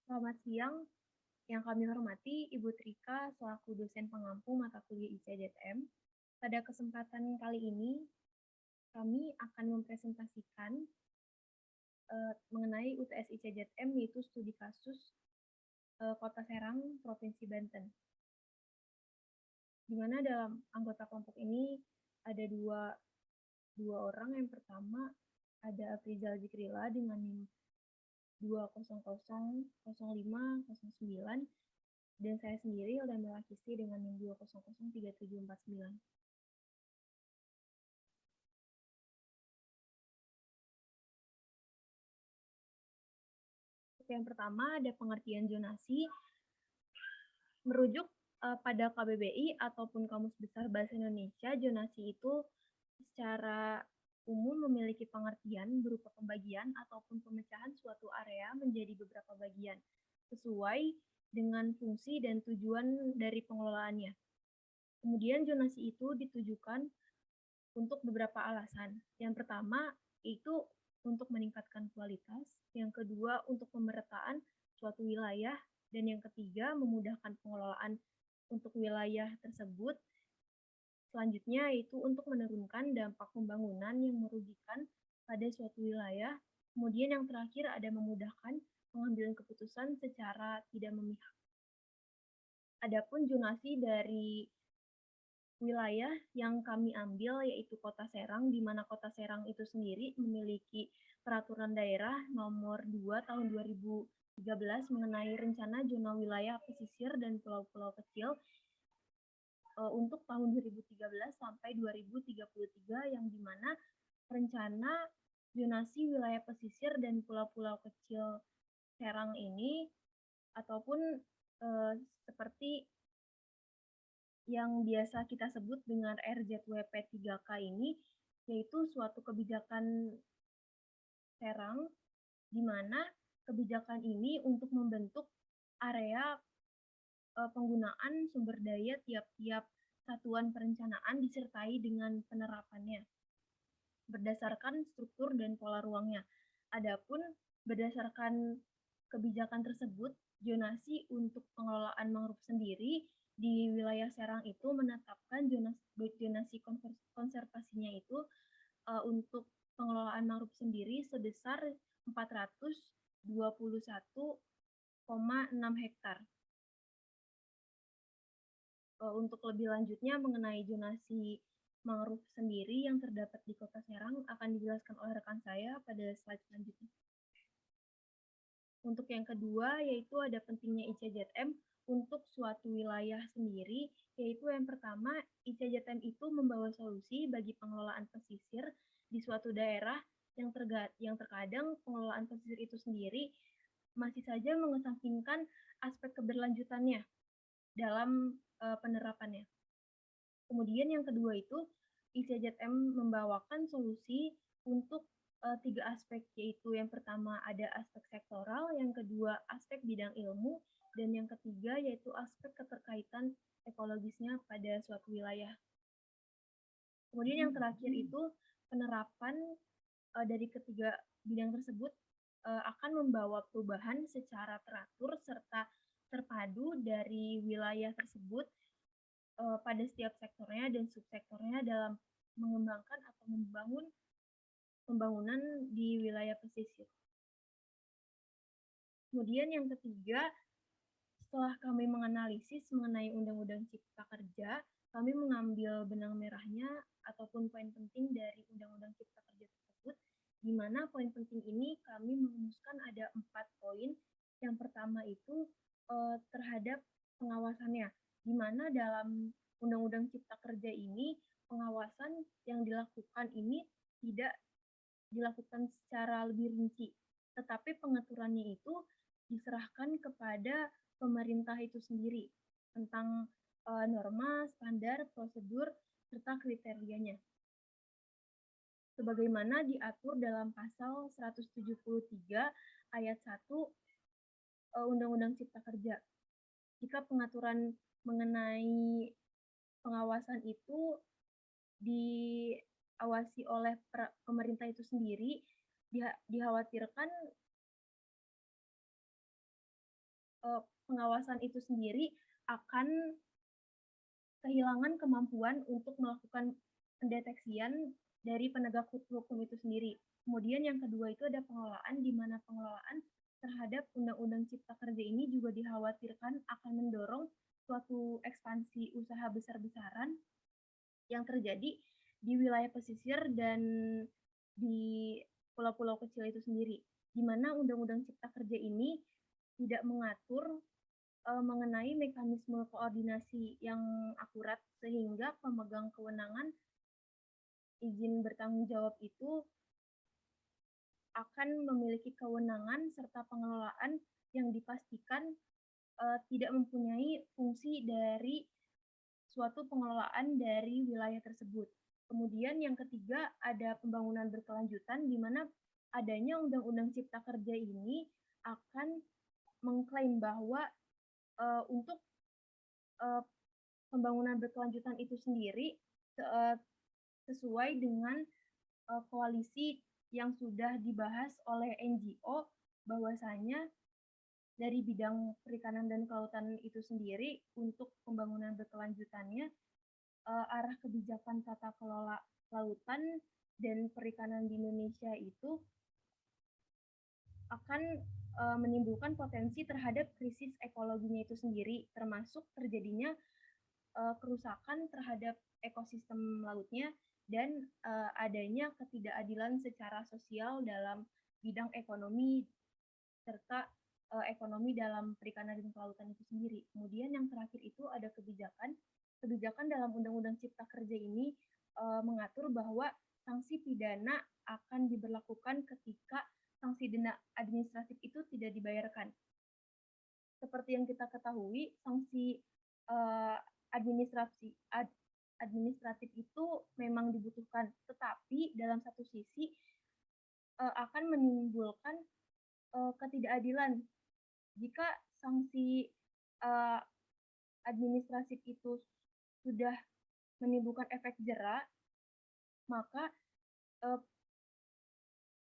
Selamat siang, yang kami hormati Ibu Trika selaku dosen pengampu mata kuliah ICZM. Pada kesempatan kali ini, kami akan mempresentasikan mengenai UTS ICZM, yaitu studi kasus Kota Serang, Provinsi Banten. Di mana dalam anggota kelompok ini ada dua orang. Yang pertama ada Afrizal Zikrila dengan NIM 2000509, dan saya sendiri Hilda Melakisti dengan NIM 2003749. Yang pertama ada pengertian zonasi. Merujuk pada KBBI ataupun Kamus Besar Bahasa Indonesia, zonasi itu secara umum memiliki pengertian berupa pembagian ataupun pemecahan suatu area menjadi beberapa bagian sesuai dengan fungsi dan tujuan dari pengelolaannya. Kemudian zonasi itu ditujukan untuk beberapa alasan. Yang pertama itu untuk meningkatkan kualitas, yang kedua untuk pemerataan suatu wilayah, dan yang ketiga memudahkan pengelolaan untuk wilayah tersebut. Selanjutnya yaitu untuk menurunkan dampak pembangunan yang merugikan pada suatu wilayah. Kemudian yang terakhir ada memudahkan pengambilan keputusan secara tidak memihak. Adapun zonasi dari wilayah yang kami ambil yaitu Kota Serang, di mana Kota Serang itu sendiri memiliki peraturan daerah nomor 2 tahun 2013 mengenai rencana zona wilayah pesisir dan pulau-pulau kecil untuk tahun 2013 sampai 2033, yang dimana rencana zonasi wilayah pesisir dan pulau-pulau kecil Serang ini ataupun seperti yang biasa kita sebut dengan RZWP 3K ini, yaitu suatu kebijakan Serang, di mana kebijakan ini untuk membentuk area penggunaan sumber daya tiap-tiap satuan perencanaan disertai dengan penerapannya berdasarkan struktur dan pola ruangnya. Adapun berdasarkan kebijakan tersebut, zonasi untuk pengelolaan mangrove sendiri di wilayah Serang itu menetapkan zonasi konservasinya itu untuk pengelolaan mangrove sendiri sebesar 421,6 hektar. Untuk lebih lanjutnya mengenai zonasi mangrove sendiri yang terdapat di Kota Serang akan dijelaskan oleh rekan saya pada slide selanjutnya. Untuk yang kedua yaitu ada pentingnya ICZM untuk suatu wilayah sendiri, yaitu yang pertama ICZM itu membawa solusi bagi pengelolaan pesisir di suatu daerah yang terkadang pengelolaan pesisir itu sendiri masih saja mengesampingkan aspek keberlanjutannya dalam penerapannya. Kemudian yang kedua itu ICZM membawakan solusi untuk tiga aspek, yaitu yang pertama ada aspek sektoral, yang kedua aspek bidang ilmu, dan yang ketiga yaitu aspek keterkaitan ekologisnya pada suatu wilayah. Kemudian yang terakhir itu penerapan dari ketiga bidang tersebut akan membawa perubahan secara teratur serta terpadu dari wilayah tersebut pada setiap sektornya dan subsektornya dalam mengembangkan atau membangun pembangunan di wilayah pesisir. Kemudian yang ketiga, setelah kami menganalisis mengenai Undang-Undang Cipta Kerja, kami mengambil benang merahnya ataupun poin penting dari Undang-Undang Cipta Kerja tersebut, di mana poin penting ini kami merumuskan ada 4 poin. Yang pertama itu terhadap pengawasannya, di mana dalam Undang-Undang Cipta Kerja ini pengawasan yang dilakukan ini tidak dilakukan secara lebih rinci, tetapi pengaturannya itu diserahkan kepada pemerintah itu sendiri tentang norma, standar, prosedur, serta kriterianya. Sebagaimana diatur dalam pasal 173 ayat 1 Undang-Undang Cipta Kerja. Jika pengaturan mengenai pengawasan itu diawasi oleh pemerintah itu sendiri, dikhawatirkan pengawasan itu sendiri akan kehilangan kemampuan untuk melakukan pendeteksian dari penegak hukum itu sendiri. Kemudian yang kedua itu ada pengelolaan, di mana pengelolaan terhadap Undang-Undang Cipta Kerja ini juga dikhawatirkan akan mendorong suatu ekspansi usaha besar-besaran yang terjadi di wilayah pesisir dan di pulau-pulau kecil itu sendiri, di mana Undang-Undang Cipta Kerja ini tidak mengatur mengenai mekanisme koordinasi yang akurat sehingga pemegang kewenangan izin bertanggung jawab itu akan memiliki kewenangan serta pengelolaan yang dipastikan tidak mempunyai fungsi dari suatu pengelolaan dari wilayah tersebut. Kemudian yang ketiga ada pembangunan berkelanjutan di mana adanya Undang-Undang Cipta Kerja ini akan mengklaim bahwa untuk uh, pembangunan berkelanjutan itu sendiri sesuai dengan koalisi yang sudah dibahas oleh NGO bahwasanya dari bidang perikanan dan kelautan itu sendiri untuk pembangunan berkelanjutannya arah kebijakan tata kelola lautan dan perikanan di Indonesia itu akan menimbulkan potensi terhadap krisis ekologinya itu sendiri, termasuk terjadinya kerusakan terhadap ekosistem lautnya dan adanya ketidakadilan secara sosial dalam bidang ekonomi serta ekonomi dalam perikanan dan kelautan itu sendiri. Kemudian yang terakhir itu ada kebijakan. Kebijakan dalam Undang-Undang Cipta Kerja ini mengatur bahwa sanksi pidana akan diberlakukan ketika sanksi denda administratif itu tidak dibayarkan. Seperti yang kita ketahui, sanksi uh, administrasi administratif itu memang dibutuhkan, tetapi dalam satu sisi akan menimbulkan ketidakadilan jika sanksi uh, administratif itu sudah menimbulkan efek jera, maka uh,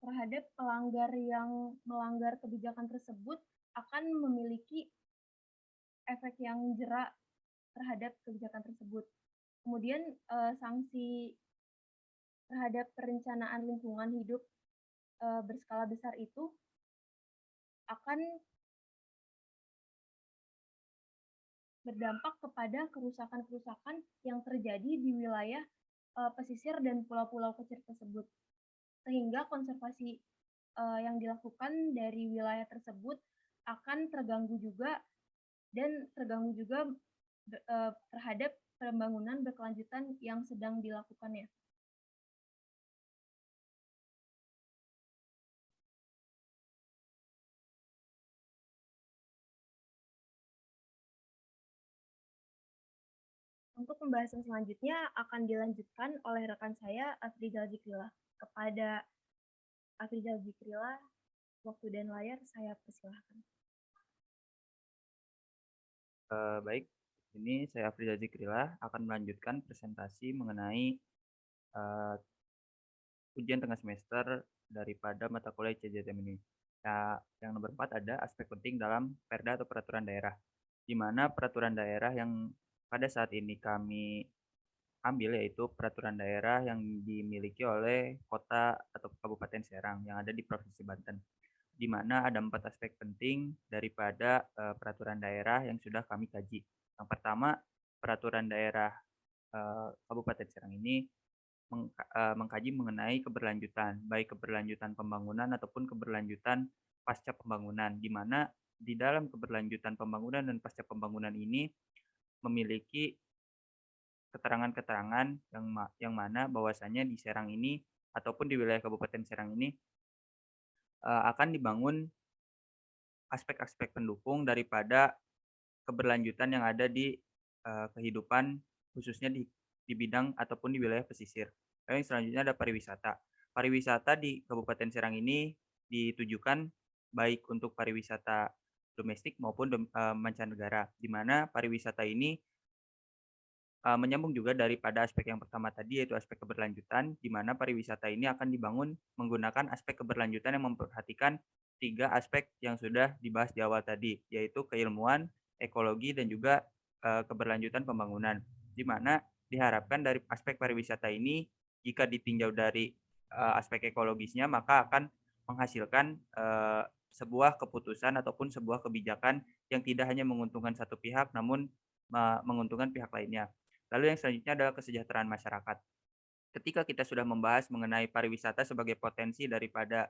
terhadap pelanggar yang melanggar kebijakan tersebut akan memiliki efek yang jera terhadap kebijakan tersebut. Kemudian sanksi terhadap perencanaan lingkungan hidup berskala besar itu akan berdampak kepada kerusakan-kerusakan yang terjadi di wilayah pesisir dan pulau-pulau kecil tersebut. Sehingga konservasi yang dilakukan dari wilayah tersebut akan terganggu juga dan terganggu juga terhadap pembangunan berkelanjutan yang sedang dilakukannya. Untuk pembahasan selanjutnya akan dilanjutkan oleh rekan saya, Afrizal Zikrila. Kepada Afrizal Zikrila, waktu dan layar saya persilahkan. Baik, ini saya Afrizal Zikrila akan melanjutkan presentasi mengenai ujian tengah semester daripada mata kuliah CJTM ini. Nah, yang nomor 4 ada aspek penting dalam Perda atau peraturan daerah, di mana peraturan daerah yang pada saat ini kami ambil yaitu peraturan daerah yang dimiliki oleh kota atau Kabupaten Serang yang ada di Provinsi Banten, di mana ada 4 aspek penting daripada peraturan daerah yang sudah kami kaji. Yang pertama, peraturan daerah Kabupaten Serang ini mengkaji mengenai keberlanjutan, baik keberlanjutan pembangunan ataupun keberlanjutan pasca pembangunan, di mana di dalam keberlanjutan pembangunan dan pasca pembangunan ini memiliki keterangan-keterangan yang mana bahwasannya di Serang ini ataupun di wilayah Kabupaten Serang ini akan dibangun aspek-aspek pendukung daripada keberlanjutan yang ada di kehidupan khususnya di bidang ataupun di wilayah pesisir. Lalu yang selanjutnya ada pariwisata. Pariwisata di Kabupaten Serang ini ditujukan baik untuk pariwisata domestik maupun mancanegara, di mana pariwisata ini menyambung juga daripada aspek yang pertama tadi yaitu aspek keberlanjutan, di mana pariwisata ini akan dibangun menggunakan aspek keberlanjutan yang memperhatikan 3 aspek yang sudah dibahas di awal tadi, yaitu keilmuan, ekologi, dan juga keberlanjutan pembangunan. Di mana diharapkan dari aspek pariwisata ini jika ditinjau dari aspek ekologisnya maka akan menghasilkan sebuah keputusan ataupun sebuah kebijakan yang tidak hanya menguntungkan satu pihak namun menguntungkan pihak lainnya. Lalu yang selanjutnya adalah kesejahteraan masyarakat. Ketika kita sudah membahas mengenai pariwisata sebagai potensi daripada